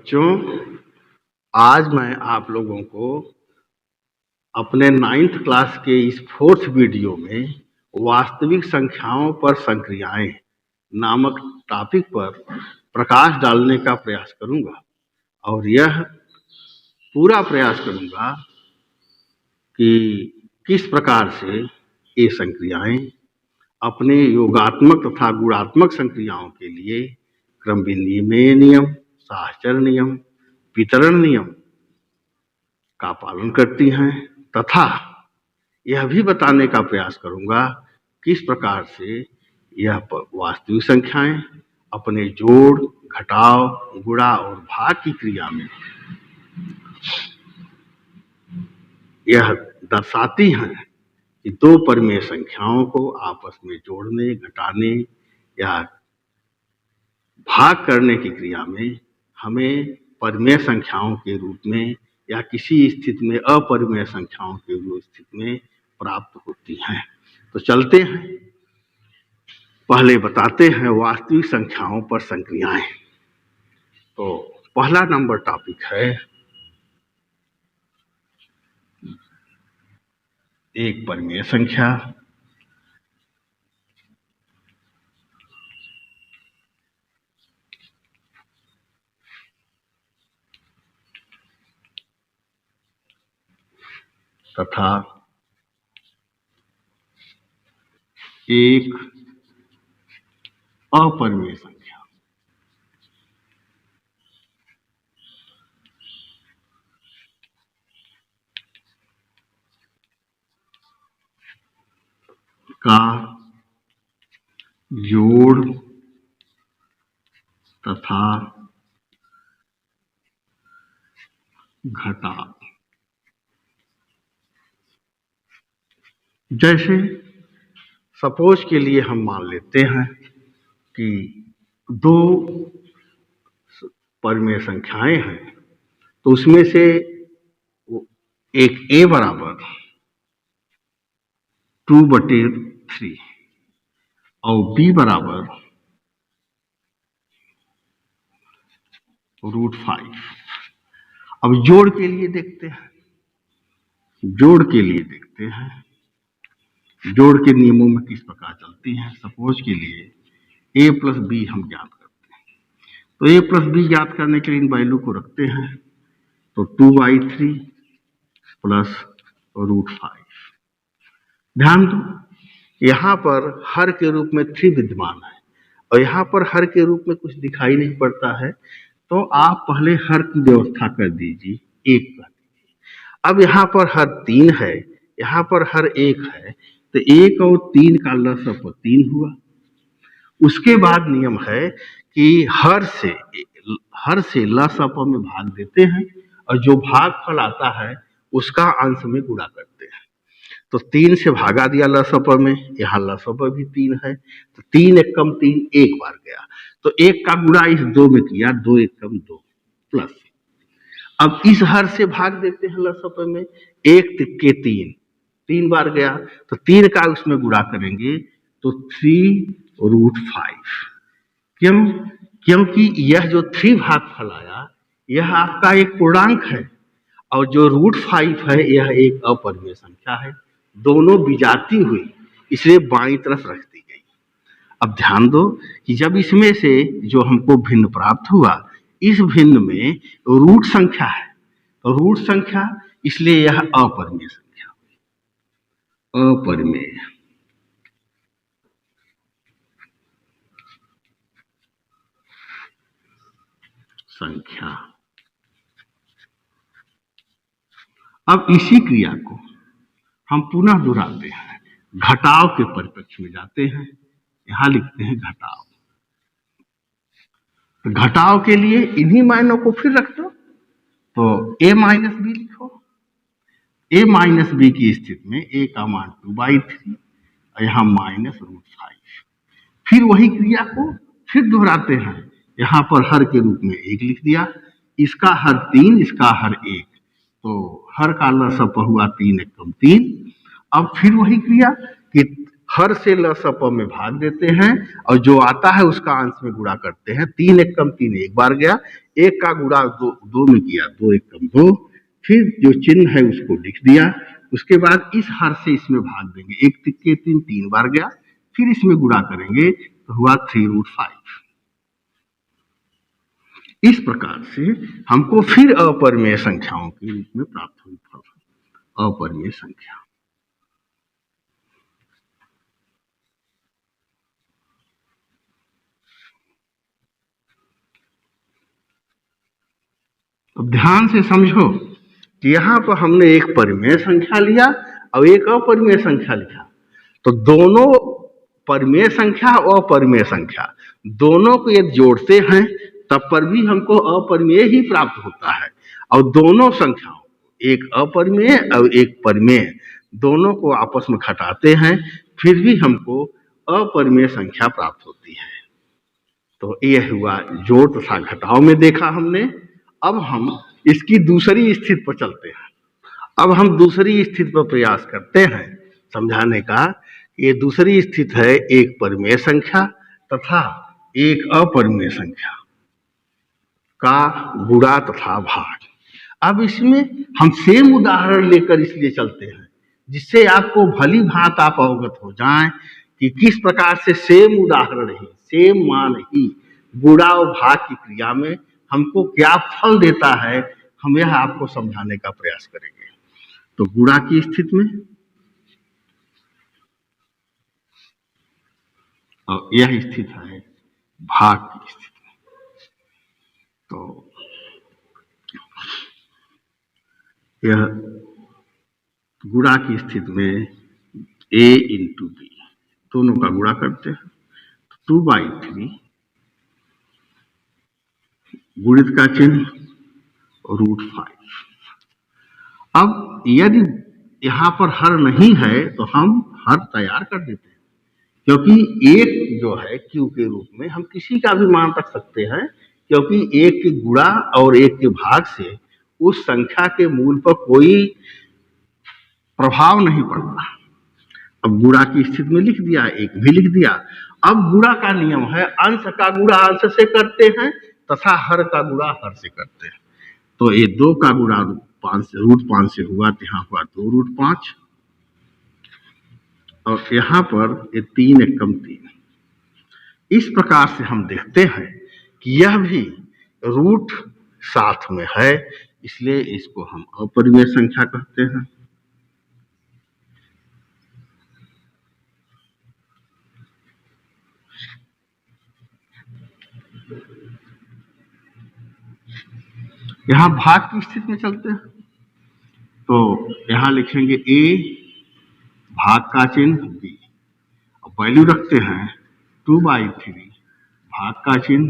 बच्चों, आज मैं आप लोगों को अपने 9th क्लास के इस 4th वीडियो में वास्तविक संख्याओं पर संक्रियाएं नामक टॉपिक पर प्रकाश डालने का प्रयास करूंगा और यह पूरा प्रयास करूंगा कि किस प्रकार से ये संक्रियाएं अपने योगात्मक तथा गुणात्मक संक्रियाओं के लिए क्रम विनिमय नियम, साहचर्य नियम, वितरण नियम का पालन करती हैं तथा यह भी बताने का प्रयास करूंगा किस प्रकार से यह वास्तविक संख्याएं अपने जोड़, घटाव, गुणा और भाग की क्रिया में यह दर्शाती हैं कि दो परिमेय संख्याओं को आपस में जोड़ने, घटाने या भाग करने की क्रिया में हमें परिमेय संख्याओं के रूप में या किसी स्थिति में अपरिमेय संख्याओं के रूप स्थिति में प्राप्त होती हैं। तो चलते हैं, पहले बताते हैं वास्तविक संख्याओं पर संक्रियाएं। तो पहला नंबर टॉपिक है एक परिमेय संख्या तथा एक अपरिमेय संख्या। का जोड़ तथा घटाव। जैसे सपोज के लिए हम मान लेते हैं कि दो परिमेय संख्याएं हैं, तो उसमें से एक a बराबर 2/3 और b बराबर √5। अब जोड़ के लिए देखते हैं, जोड़ के नियमों में किस प्रकार चलती हैं। सपोज के लिए a प्लस बी हम ज्ञात करते हैं, तो a प्लस बी ज्ञात करने के लिए इन वैल्यू को रखते हैं, तो 2/3 प्लस √5। ध्यान दो, यहाँ पर हर के रूप में 3 विद्यमान है और यहाँ पर हर के रूप में कुछ दिखाई नहीं पड़ता है, तो आप पहले हर की व्यवस्था कर दीजिए, 1 कर दीजिए। अब यहाँ पर हर 3 है, यहाँ पर हर 1 है, तो 1 और 3 का लसअप 3 हुआ। उसके बाद नियम है कि हर से लसअप में भाग देते हैं और जो भागफल आता है उसका अंश में गुणा करते हैं। तो 3 से भागा दिया लसअप में, यहाँ लसअप भी 3 है, तो 3 एकम 3 एक बार गया, तो 1 का गुणा इस 2 में किया, 2 एकम 2 प्लस। अब इस हर से भाग देते हैं लसअप में, 1 तिक्के 3 बार गया, तो 3 का उसमें गुणा करेंगे तो 3√5। क्यों? क्योंकि यह जो 3 भागफल आया यह आपका एक पूर्णांक है और जो √5 है यह एक अपरिमेय संख्या है। दोनों विजाती हुई, इसलिए बाईं तरफ रख दी गई। अब ध्यान दो कि जब इसमें से जो हमको भिन्न प्राप्त हुआ, इस भिन्न में रूट संख्या है, तो रूट संख्या, इसलिए यह अपरिमेय संख्या, अपरिमेय संख्या। अब इसी क्रिया को हम पुनः दोहराते हैं, घटाव के परिप्रेक्ष्य में जाते हैं, यहां लिखते हैं घटाव। तो घटाव के लिए इन्हीं मानों को फिर रख दो, तो a माइनस बी लिखो। a माइनस बी की स्थिति में a का मान 2/3 और यहाँ -√5। फिर वही क्रिया को फिर दोहराते हैं, यहाँ पर हर के रूप में 1 लिख दिया, इसका हर 3, इसका हर 1, तो हर का लसअप हुआ 3 एकम 3। अब फिर वही क्रिया कि हर से लसअप में भाग देते हैं और जो आता है उसका अंश में गुणा करते हैं। 3 एकम 3 एक बार गया, एक का गुणा दो में किया, 2 एक कम 2, फिर जो चिन्ह है उसको लिख दिया, उसके बाद इस हर से इसमें भाग देंगे, 1 तिक्के 3 3 बार गया, फिर इसमें गुणा करेंगे तो हुआ 3√5। इस प्रकार से हमको फिर अपरिमेय संख्याओं के रूप में प्राप्त हुई फल, अपरिमेय संख्या। अब ध्यान से समझो कि यहां पर हमने एक परिमेय संख्या लिया और एक अपरिमेय संख्या लिखा, तो दोनों परिमेय संख्या और अपरिमेय संख्या दोनों को यदि जोड़ते हैं तब पर भी हमको अपरिमेय ही प्राप्त होता है, और दोनों संख्याओं, एक अपरिमेय और एक परिमेय, दोनों को आपस में घटाते हैं फिर भी हमको अपरिमेय संख्या प्राप्त होती है। तो यह हुआ जोड़ तथा घटाव में देखा हमने। अब हम इसकी दूसरी स्थिति पर चलते हैं। अब हम दूसरी स्थिति पर प्रयास करते हैं समझाने का। ये दूसरी स्थिति है एक परिमेय संख्या तथा एक अपरिमेय संख्या का गुणा तथा भाग। अब इसमें हम सेम उदाहरण लेकर इसलिए चलते हैं जिससे आपको भली भांति आप अवगत हो जाएं कि किस प्रकार से सेम उदाहरण ही, सेम मान ही गुणा और भाग की क्रिया में हमको क्या फल देता है, हम यह आपको समझाने का प्रयास करेंगे। तो गुणा की स्थिति में और यह स्थिति है भाग की स्थिति में। तो यह गुणा की स्थिति में a इंटू बी दोनों का गुणा करते हैं, 2/3 गुणित का चिन्ह √5। अब यदि यहां पर हर नहीं है तो हम हर तैयार कर देते हैं, क्योंकि एक जो है q के रूप में हम किसी का भी मान रख सकते हैं, क्योंकि एक के गुणा और एक के भाग से उस संख्या के मूल पर कोई प्रभाव नहीं पड़ता। अब गुणा की स्थिति में लिख दिया, एक भी लिख दिया। अब गुणा का नियम है अंश का गुणा अंश से करते हैं तथा हर का गुणा हर से करते हैं। तो ये 2 का गुणा √5 से हुआ तो यहाँ हुआ 2√5, और यहाँ पर ये 3 एकम 3। इस प्रकार से हम देखते हैं कि यह भी रूट साथ में है, इसलिए इसको हम अपरिमेय संख्या कहते हैं। यहां भाग की स्थिति में चलते हैं, तो यहां लिखेंगे a भाग का चिन्ह b, और वैल्यू रखते हैं 2/3 भाग का चिन्ह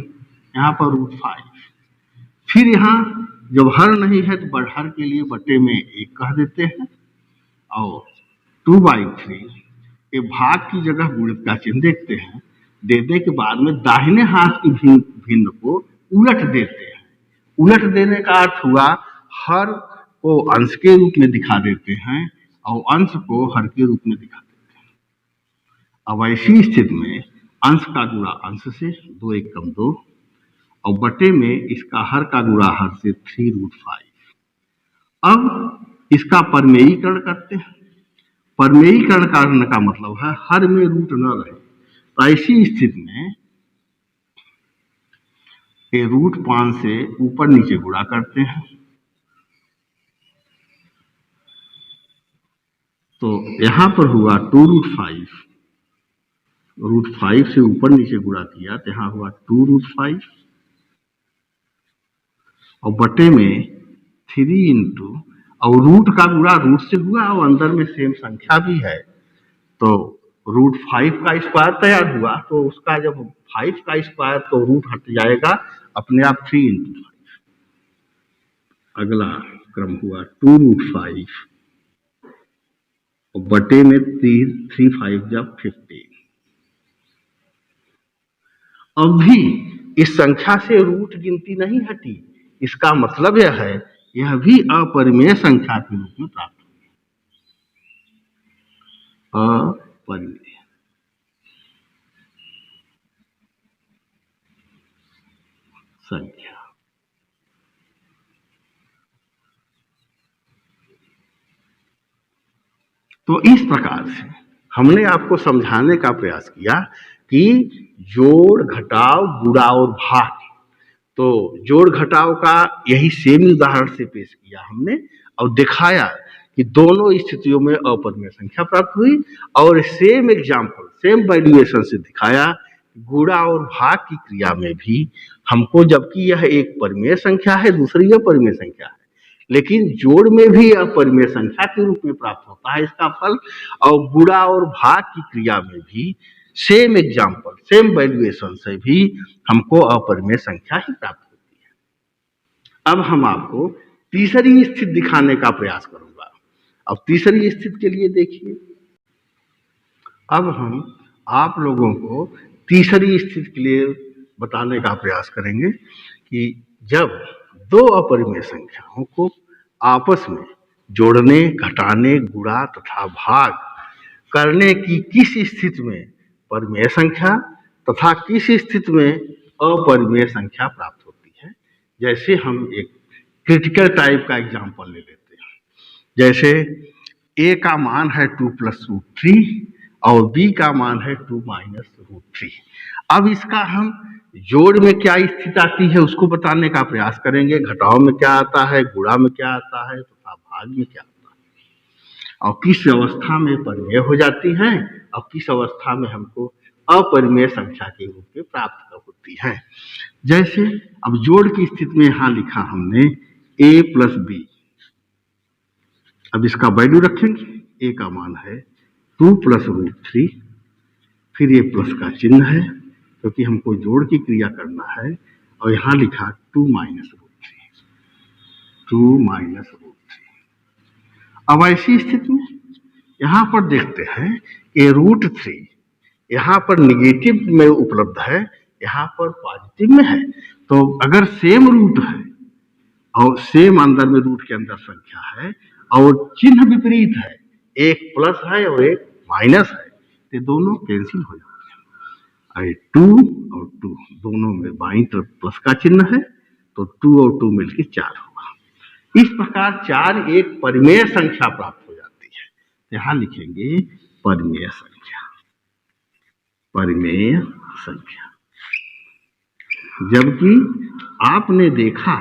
यहाँ पर √5। फिर यहाँ जब हर नहीं है तो हर के लिए बटे में 1 कह देते हैं, और 2/3 ये भाग की जगह गुणित का चिन्ह देखते हैं। देने के बाद में दाहिने हाथ की भिन्न को उलट देते हैं। उलट देने का अर्थ हुआ हर को अंश के रूप में दिखा देते हैं और अंश को हर के रूप में दिखा देते हैं। अब ऐसी स्थिति में अंश का गुणा अंश से 2 एक कम 2, और बटे में इसका हर का गुणा हर से 3√5। अब इसका परमेयीकरण करते हैं। परमेयीकरण करने का मतलब है हर में रूट न रहे, तो ऐसी स्थिति में ये √5 से ऊपर नीचे गुणा करते हैं, तो यहां पर हुआ 2√5, √5 से ऊपर नीचे गुणा किया तो यहां हुआ 2√5, और बटे में 3 इंटू, और रूट का गुणा रूट से हुआ और अंदर में सेम संख्या भी है, तो √5 का स्क्वायर तैयार हुआ, तो उसका जब 5 का स्क्वायर तो रूट हट जाएगा अपने आप 3 इंटू 5। अगला क्रम हुआ 2√5 और बटे में 3 5 जब 15। अब भी इस संख्या से रूट गिनती नहीं हटी, इसका मतलब यह है यह भी अपरिमेय संख्या के रूप में प्राप्त हुई। अपरिमेय संख्या तो इस प्रकार से हमने आपको समझाने का प्रयास किया कि जोड़ घटाव गुणा और भाग, तो जोड़ घटाव का यही सेम उदाहरण से पेश किया हमने और दिखाया कि दोनों स्थितियों में अपरिमेय संख्या प्राप्त हुई, और सेम एग्जाम्पल सेम वैल्यूएशन से दिखाया गुणा और भाग की क्रिया में भी हमको, जबकि यह एक परिमेय संख्या है दूसरी अपरिमेय संख्या है, लेकिन जोड़ में भी अपरिमेय संख्या के रूप में प्राप्त होता है इसका फल, और गुणा और भाग की क्रिया में भी सेम एग्जाम्पल सेम वैल्यूएशन से भी हमको अपरिमेय संख्या ही प्राप्त होती है। अब हम आपको तीसरी स्थिति दिखाने का प्रयास करूंगा। अब तीसरी स्थिति के लिए देखिए, अब हम आप लोगों को तीसरी स्थिति के लिए बताने का प्रयास करेंगे कि जब दो अपरिमेय संख्याओं को आपस में जोड़ने घटाने गुणा तथा भाग करने की किस स्थिति में परिमेय संख्या तथा किस स्थिति में अपरिमेय संख्या प्राप्त होती है। जैसे हम एक क्रिटिकल टाइप का एग्जांपल ले लेते हैं, जैसे a का मान है 2 + √3 और b का मान है 2 - √3। अब इसका हम जोड़ में क्या स्थिति आती है उसको बताने का प्रयास करेंगे, घटाव में क्या आता है, गुणा में क्या आता है तथा भाग में क्या आता है, और किस अवस्था में परिमेय हो जाती हैं और किस अवस्था में हमको अपरिमेय संख्या के रूप में प्राप्त होती है। जैसे अब जोड़ की स्थिति में यहां लिखा हमने a + b, अब इसका वैल्यू रखेंगे, a का मान है 2 + √3, फिर ये प्लस का चिन्ह है क्योंकि हमको जोड़ की क्रिया करना है, और यहां लिखा 2 - √3, 2 - √3। अब ऐसी स्थिति में यहां पर देखते हैं कि √3 यहां पर निगेटिव में उपलब्ध है, यहां पर पॉजिटिव में है, तो अगर सेम रूट है और सेम अंदर में रूट के अंदर संख्या है और चिन्ह विपरीत है, एक प्लस है और एक माइनस है, तो दोनों कैंसिल हो जाते हैं। 2 और 2 दोनों में बाईं तरफ प्लस का चिन्ह है, तो 2 और 2 मिलकर 4 होगा। इस प्रकार 4 एक परिमेय संख्या प्राप्त हो जाती है। यहां लिखेंगे परिमेय संख्या, परिमेय संख्या। जबकि आपने देखा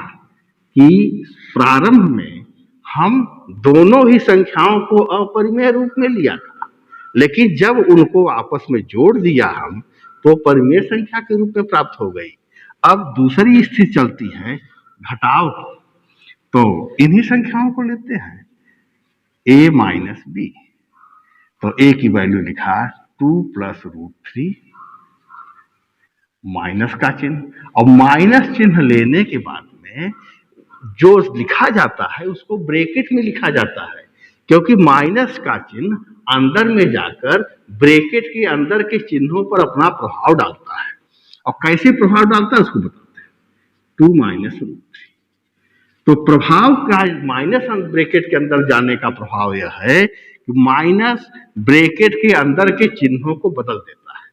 कि प्रारंभ में हम दोनों ही संख्याओं को अपरिमेय रूप में लिया था, लेकिन जब उनको आपस में जोड़ दिया हम तो परिमेय संख्या के रूप में प्राप्त हो गई। अब दूसरी स्थिति चलती है घटाव, तो इन्हीं संख्याओं को लेते हैं a - b, तो a की वैल्यू लिखा 2 + √3 माइनस का चिन्ह, और माइनस चिन्ह लेने के बाद में जो लिखा जाता है उसको ब्रैकेट में लिखा जाता है, क्योंकि माइनस का चिन्ह अंदर में जाकर ब्रैकेट के अंदर के चिन्हों पर अपना प्रभाव डालता है। और कैसे प्रभाव डालता है उसको बताते हैं, 2 - √3। तो प्रभाव का माइनस ब्रैकेट के अंदर जाने का प्रभाव यह है कि माइनस ब्रैकेट के अंदर के चिन्हों को बदल देता है।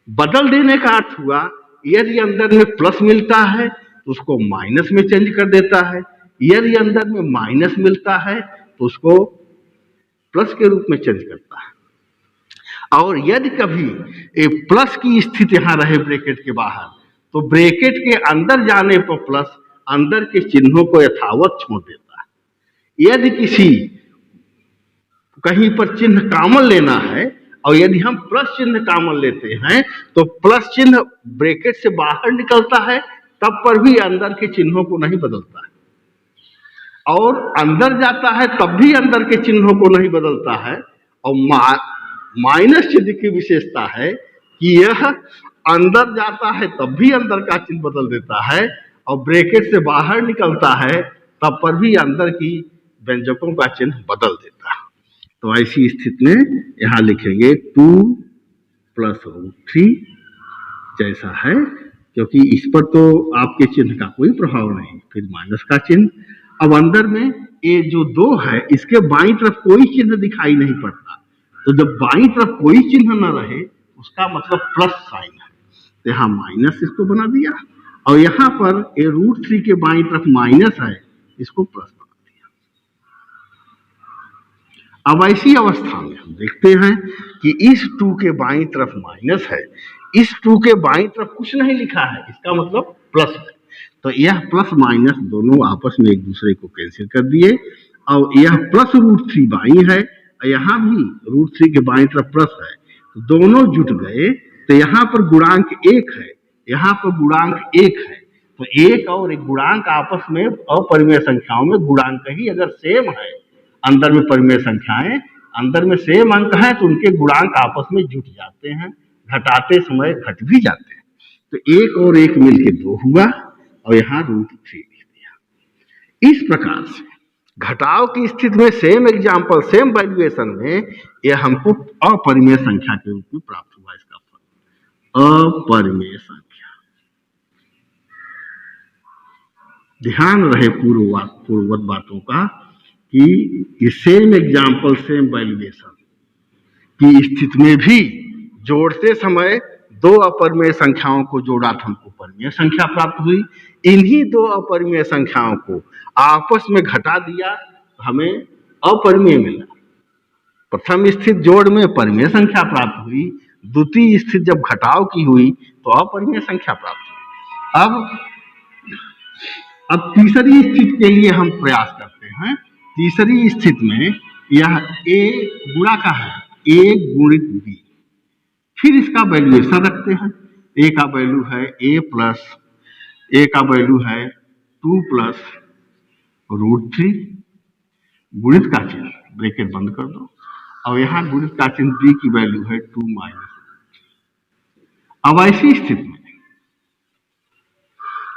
बदल देने का अर्थ हुआ यदि अंदर में प्लस मिलता है तो उसको माइनस में चेंज कर देता है, यदि अंदर में माइनस मिलता है तो उसको प्लस के रूप में चेंज करता है। और यदि कभी एक प्लस की स्थिति यहां रहे ब्रैकेट के बाहर, तो ब्रैकेट के अंदर जाने पर प्लस अंदर के चिन्हों को यथावत छोड़ देता है। यदि किसी कहीं पर चिन्ह कॉमन लेना है और यदि हम प्लस चिन्ह कॉमन लेते हैं तो प्लस चिन्ह ब्रैकेट से बाहर निकलता है, तब पर भी अंदर के चिन्हों को नहीं बदलता है, और अंदर जाता है तब भी अंदर के चिन्हों को नहीं बदलता है। और माइनस चिन्ह की विशेषता है कि यह अंदर जाता है तब भी अंदर का चिन्ह बदल देता है, और ब्रैकेट से बाहर निकलता है तब पर भी अंदर की व्यंजकों का चिन्ह बदल देता है। तो ऐसी स्थिति में यहां लिखेंगे 2 + √3 जैसा है, क्योंकि इस पर तो आपके चिन्ह का कोई प्रभाव नहीं, फिर माइनस का चिन्ह। अब अंदर में ये जो 2 है इसके बाईं तरफ कोई चिन्ह दिखाई नहीं पड़ता, तो जब बाईं तरफ कोई चिन्ह न रहे उसका मतलब प्लस साइन है, तो यहाँ माइनस इसको बना दिया, और यहाँ पर ये √3 के बाईं तरफ माइनस है, इसको प्लस बना दिया। अब ऐसी अवस्था में हम देखते हैं कि इस 2 के बाईं तरफ माइनस है, इस 2 के बाईं तरफ कुछ नहीं लिखा है, इसका मतलब प्लस है। तो यह प्लस माइनस दोनों आपस में एक दूसरे को कैंसिल कर दिए और यह प्लस √3 बाई है, यहाँ भी √3 के बाईं तरफ प्लस है, तो दोनों जुट गए। तो यहाँ पर गुणांक 1 है, यहाँ पर गुणांक 1 है, तो एक और एक गुणांक आपस में अपरिमेय संख्याओं में गुणांक ही अगर सेम है, अंदर में परिमेय संख्याएं अंदर में सेम अंक है तो उनके गुणांक आपस में जुट जाते हैं, घटाते समय घट भी जाते हैं। तो एक और एक मिलके 2 हुआ और यहाँ √3 लिख दिया। इस प्रकार से घटाव की स्थिति में सेम एग्जाम्पल सेम वैल्यूएशन में यह हमको अपरिमेय संख्या के रूप में प्राप्त हुआ। इसका फल अपरिमेय संख्या। ध्यान रहे पूर्ववत बातों का कि सेम एग्जाम्पल सेम वैल्यूएशन की स्थिति में भी जोड़ते समय 2 अपरिमेय संख्याओं को जोड़ा तो हमको परिमेय संख्या प्राप्त हुई। इन्हीं 2 अपरिमेय संख्याओं को आपस में घटा दिया, हमें अपरिमेय मिला। प्रथम स्थिति जोड़ में परिमेय संख्या प्राप्त हुई, द्वितीय स्थिति जब घटाव की हुई तो अपरिमेय संख्या प्राप्त हुई। अब तीसरी स्थिति के लिए हम प्रयास करते हैं। तीसरी स्थिति में यह a गुणा का है, a गुणित b। फिर इसका वैल्यूएशन रखते हैं। a का वैल्यू है a का वैल्यू है 2 प्लस √3 गुणित का चिन्ह, ब्रैकेट बंद कर दो, और यहाँ गुणित का चिन्ह b की वैल्यू है 2 माइनस। अब ऐसी स्थिति में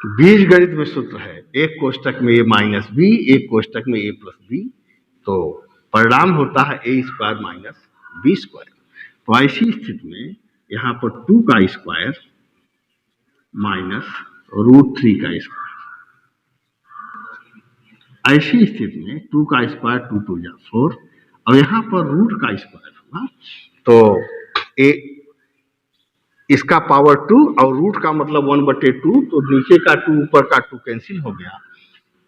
बीजगणित में सूत्र है, एक कोष्टक में a माइनस बी, एक कोष्टक में a प्लस बी, तो परिणाम होता है a² माइनस b²। तो ऐसी स्थिति में यहाँ पर 2 का स्क्वायर माइनस √3 का स्क्वायर, ऐसी स्थिति में 2 का स्क्वायर 2 2 जा 4 और यहाँ पर रूट का स्क्वायर हुआ तो इसका पावर 2 और रूट का मतलब 1/2, तो नीचे का 2 ऊपर का 2 कैंसिल हो गया।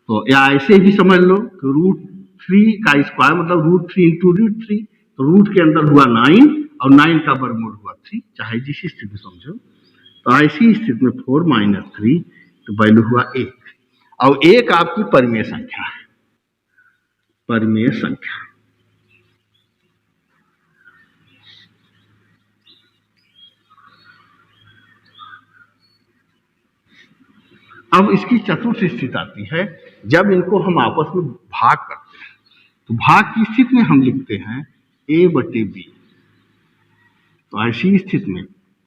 तो या ऐसे भी समझ लो कि √3 का स्क्वायर मतलब √3 इंटू √3, तो रूट के अंदर हुआ 9 और 9 का वर्गमूल हुआ 3, चाहे जिस स्थिति में समझो। तो ऐसी स्थिति में 4 माइनस 3 तो वैल्यू हुआ 1, और 1 आपकी परिमेय संख्या है, परिमेय संख्या। अब इसकी चतुर्थ स्थिति आती है जब इनको हम आपस में भाग करते हैं। तो भाग की स्थिति में हम लिखते हैं a/b। तो ऐसी स्थिति में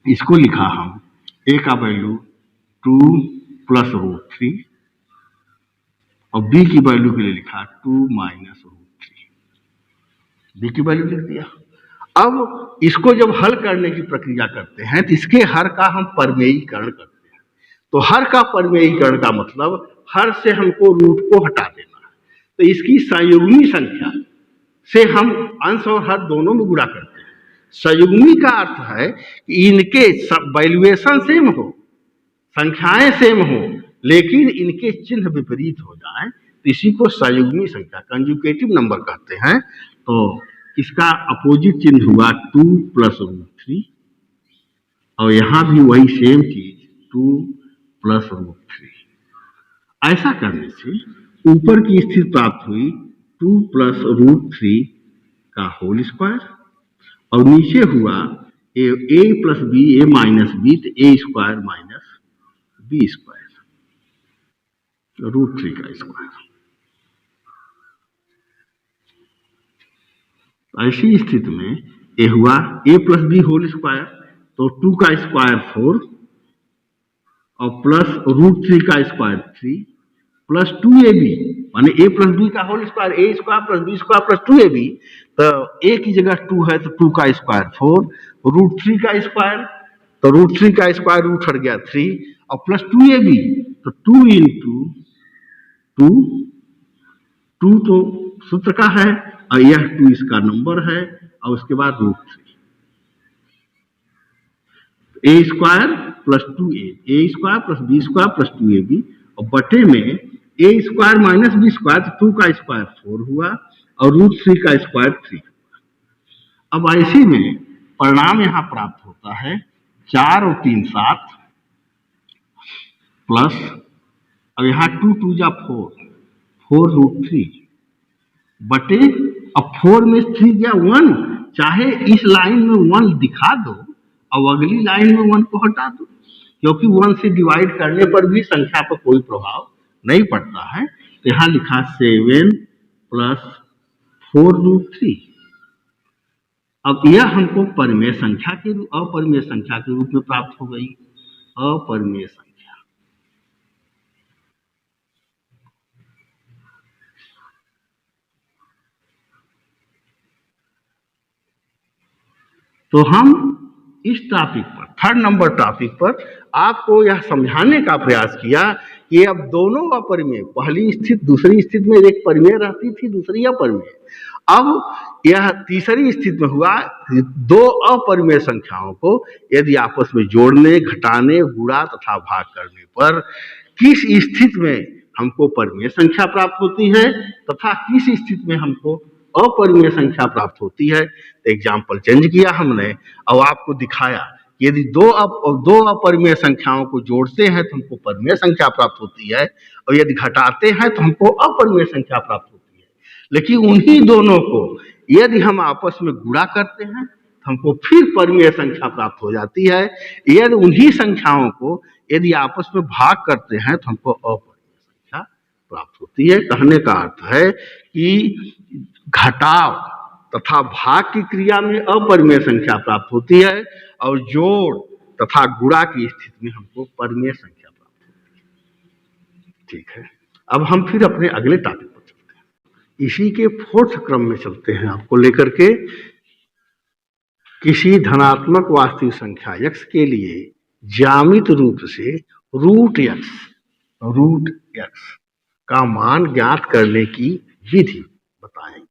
इसको लिखा हम a का वैल्यू 2 प्लस √3 और b की वैल्यू के लिए लिखा 2 माइनस √3, b की वैल्यू लिख दिया। अब इसको जब हल करने की प्रक्रिया करते हैं तो इसके हर का हम परिमेयीकरण करते हैं। तो हर का परिमेयीकरण का मतलब हर से हमको रूट को हटा देना है, तो इसकी संयुग्मी संख्या से हम अंश और हर दोनों में गुणा करते हैं। संयुग्मी का अर्थ है कि इनके वैल्यूएशन सेम हो, संख्याएं सेम हो, लेकिन इनके चिन्ह विपरीत हो जाए, तो इसी को संयुग्मी संख्या कंजुगेटिव नंबर कहते हैं। तो इसका अपोजिट चिन्ह हुआ 2 प्लस √3 और यहाँ भी वही सेम चीज 2 प्लस √3। ऐसा करने से ऊपर की स्थिति प्राप्त हुई 2 प्लस √3 का होल स्क्वायर और नीचे हुआ a plus b, a minus b, तो a² माइनस b², √3 का स्क्वायर। ऐसी स्थिति में a हुआ a plus b whole square, तो 2 का स्क्वायर 4 और प्लस √3 का स्क्वायर 3 प्लस 2ab, माने a प्लस बी का whole square, a² plus b² plus 2ab। तो a की जगह 2 है तो 2 का स्क्वायर 4, √3 का स्क्वायर, तो √3 का स्क्वायर रूट हट गया 3 और प्लस 2ab, तो 2 इंटू 2 तो सूत्र का है और यह 2 इसका नंबर है और उसके बाद √3, a² plus 2a, a² plus b² plus 2ab और बटे में a² माइनस b², तो 2 का स्क्वायर 4 हुआ और √3 का स्क्वायर 3। अब ऐसे में परिणाम यहां प्राप्त होता है 4 और 3 7 प्लस, अब यहाँ 2 2 जा 4, 4√3 बटे, अब 4 में 3 या 1, चाहे इस लाइन में 1 दिखा दो और अगली लाइन में 1 को हटा दो, क्योंकि 1 से डिवाइड करने पर भी संख्या पर कोई प्रभाव नहीं पड़ता है। तो यहाँ लिखा 7 प्लस 4√3। अब यह हमको परिमेय संख्या के रूप, अपरिमेय संख्या के रूप में प्राप्त हो गई। अपरिमेय संख्या तो हम इस टॉपिक पर, 3rd नंबर टॉपिक पर आपको यह समझाने का प्रयास किया कि अब दोनों अपरिमेय, पहली स्थिति दूसरी स्थिति में एक परिमेय रहती थी, दूसरी अपरिमेय। अब यह तीसरी स्थिति में हुआ, दो अपरिमेय संख्याओं को यदि आपस में जोड़ने, घटाने, गुणा तथा भाग करने पर किस स्थिति में हमको परिमेय संख्या प्राप्त होती है तथा किस स्थिति में हमको अपरिमेय संख्या प्राप्त होती है। तो एग्जाम्पल चेंज किया हमने और आपको दिखाया यदि दो अपरिमेय संख्याओं को जोड़ते हैं तो हमको परिमेय संख्या प्राप्त होती है और यदि घटाते हैं तो हमको अपरिमेय संख्या प्राप्त होती है। लेकिन उन्हीं दोनों को यदि हम आपस में गुणा करते हैं तो हमको फिर परिमेय संख्या प्राप्त हो जाती है। यदि उन्हीं संख्याओं को यदि आपस में भाग करते हैं तो हमको अपरिमेय संख्या प्राप्त होती है। कहने का अर्थ है कि घटाव तथा भाग की क्रिया में अपरिमेय संख्या प्राप्त होती है और जोड़ तथा गुणा की स्थिति में हमको परिमेय संख्या प्राप्त होती है। ठीक है, अब हम फिर अपने अगले टॉपिक पर चलते हैं। इसी के 4th क्रम में चलते हैं आपको लेकर के। किसी धनात्मक वास्तविक संख्या x के लिए ज्यामित रूप से √x का मान ज्ञात करने की विधि बताएंगे।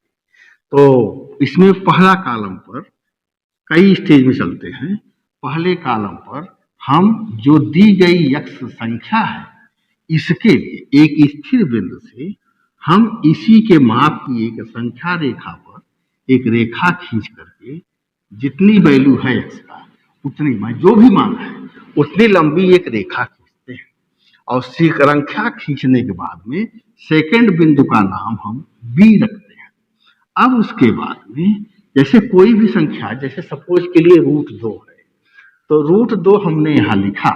तो इसमें पहला कॉलम पर कई स्टेज में चलते हैं। पहले कॉलम पर हम जो दी गई x संख्या है इसके लिए एक स्थिर बिंदु से हम इसी के माप की एक संख्या रेखा पर एक रेखा खींच करके जितनी वैल्यू है x का उतनी, जो भी मान है उतनी लंबी एक रेखा खींचते हैं और संख्या खींचने के बाद में सेकंड बिंदु का नाम हम b रखते हैं। अब उसके बाद में जैसे कोई भी संख्या, जैसे सपोज के लिए √2 है तो √2 हमने यहाँ लिखा,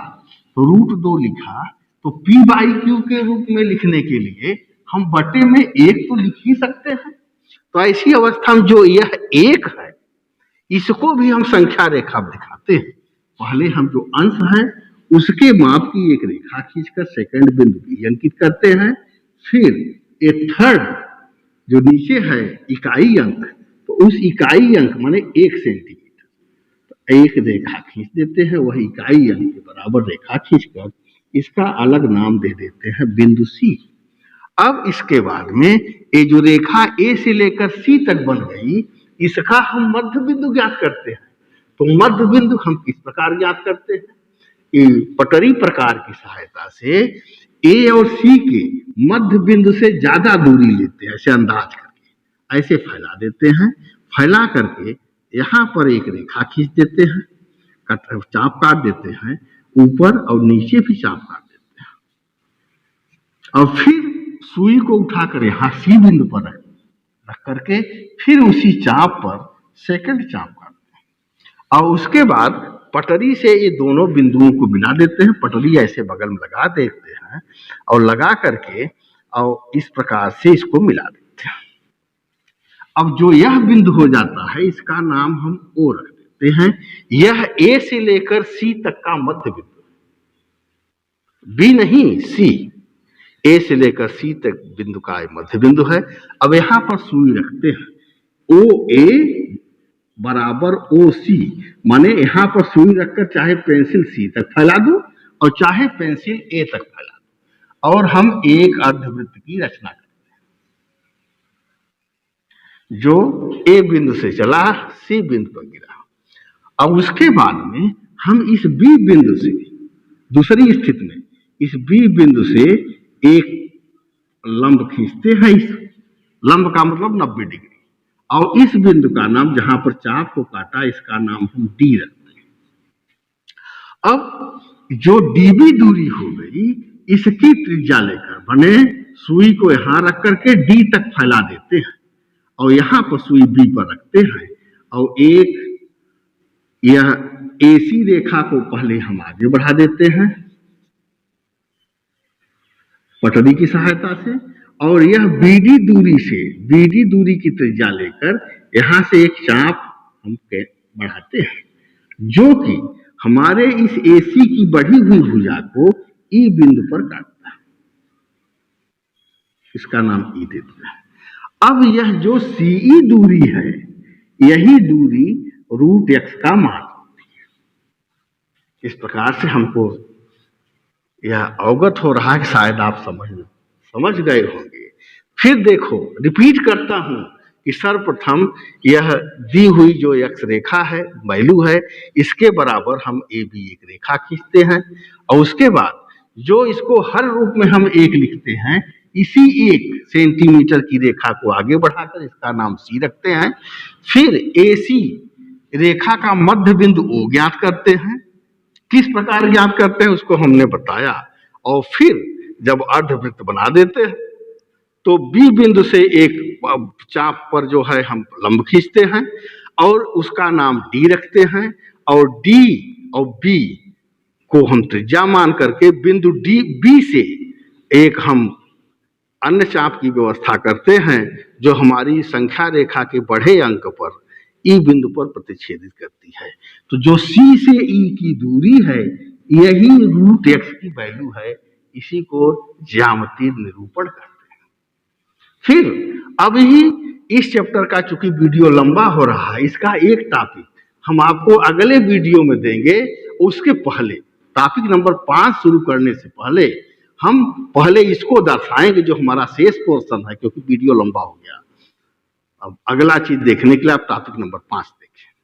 तो √2 लिखा तो p/q के रूप में लिखने के लिए हम बटे में 1 तो लिख ही सकते हैं। तो ऐसी अवस्था में जो यह 1 है इसको भी हम संख्या रेखा दिखाते हैं। पहले हम जो अंश है उसके माप की एक रेखा खींचकर सेकंड बिंदु भी अंकित करते हैं। फिर एक थर्ड जो नीचे है इकाई अंक, तो उस इकाई अंक माने 1 सेंटीमीटर, तो एक रेखा खींच देते हैं, वह इकाई अंक के बराबर रेखा खींचकर इसका अलग नाम दे देते हैं बिंदु C। अब इसके बाद में ये जो रेखा A से लेकर C तक बन गई इसका हम मध्य बिंदु ज्ञात करते हैं। तो मध्य बिंदु हम किस प्रकार ज्ञात करते हैं कि पटरी प्रकार की सहायता से A और C के मध्य बिंदु से ज्यादा दूरी लेते हैं, ऐसे अंदाज करके ऐसे फैला देते हैं। फैला करके यहाँ पर एक रेखा खींच देते हैं, चाप काट देते हैं, ऊपर और नीचे भी चाप काट देते हैं और फिर सुई को उठाकर यहाँ C बिंदु पर रख करके फिर उसी चाप पर सेकंड चाप काटते हैं और उसके बाद पटरी से ये दोनों बिंदुओं को मिला देते हैं। पटरी ऐसे बगल में लगा देते हैं और लगा करके और इस प्रकार से इसको मिला देते हैं। अब जो यह बिंदु हो जाता है इसका नाम हम O रख देते हैं। यह A से लेकर C तक का मध्य बिंदु, B नहीं C, A से लेकर C तक बिंदु का मध्य बिंदु है। अब यहाँ पर सुई रखते हैं OA बराबर OC, माने यहाँ पर सुई रखकर चाहे पेंसिल C तक फैला दो और चाहे पेंसिल A तक फैला दो और हम एक अर्धवृत्त की रचना करते हैं जो A बिंदु से चला C बिंदु पर गिरा। अब उसके बाद में हम इस B बिंदु से दूसरी स्थिति में इस B बिंदु से एक लंब खींचते हैं। इस लंब का मतलब 90 डिग्री। और इस बिंदु का नाम, जहां पर चाप को काटा, इसका नाम हम डी रखते हैं। अब जो डीबी दूरी हो गई, इसकी त्रिज्या लेकर बने सुई को यहां रख करके डी तक फैला देते हैं और यहां पर सुई बी पर रखते हैं और एक यह एसी रेखा को पहले हम आगे बढ़ा देते हैं पटरी की सहायता से, और यह बीडी दूरी से, बीडी दूरी की त्रिज्या लेकर यहां से एक चाप हम बढ़ाते हैं जो कि हमारे इस एसी की बढ़ी हुई भुजा को ई बिंदु पर काटता है, इसका नाम ई देते हैं। अब यह जो सीई दूरी है, यही दूरी रूट एक्स का मान होती है। इस प्रकार से हमको यह अवगत हो रहा है कि शायद आप समझ गए होंगे। फिर देखो, रिपीट करता हूं कि सर्वप्रथम यह दी हुई जो एक्स रेखा है, वैल्यू है, इसके बराबर हम ए बी एक रेखा खींचते हैं और उसके बाद जो इसको हर रूप में हम एक लिखते हैं, इसी 1 सेंटीमीटर की रेखा को आगे बढ़ाकर इसका नाम सी रखते हैं। फिर एसी रेखा का मध्य बिंदु ओ ज्ञात करते हैं। किस प्रकार ज्ञात करते हैं उसको हमने बताया। और फिर जब अर्धवृत्त बना देते हैं तो बी बिंदु से एक चाप पर जो है हम लंब खींचते हैं और उसका नाम डी रखते हैं और डी और बी को हम त्रिज्या मान करके बिंदु डी बी से एक हम अन्य चाप की व्यवस्था करते हैं जो हमारी संख्या रेखा के बढ़े अंक पर ई बिंदु पर प्रतिच्छेदित करती है। तो जो सी से ई की दूरी है, यही रूट एक्स की वैल्यू है। इसी को ज्यामितीय निरूपण करते हैं। फिर अब ही इस चैप्टर का चूंकि वीडियो लंबा हो रहा है, इसका एक टॉपिक हम आपको अगले वीडियो में देंगे। उसके पहले टॉपिक नंबर 5 शुरू करने से पहले हम पहले इसको दर्शाएंगे जो हमारा शेष पोर्शन है, क्योंकि वीडियो लंबा हो गया। अब अगला चीज देखने के लिए आप टॉपिक नंबर 5 देखें।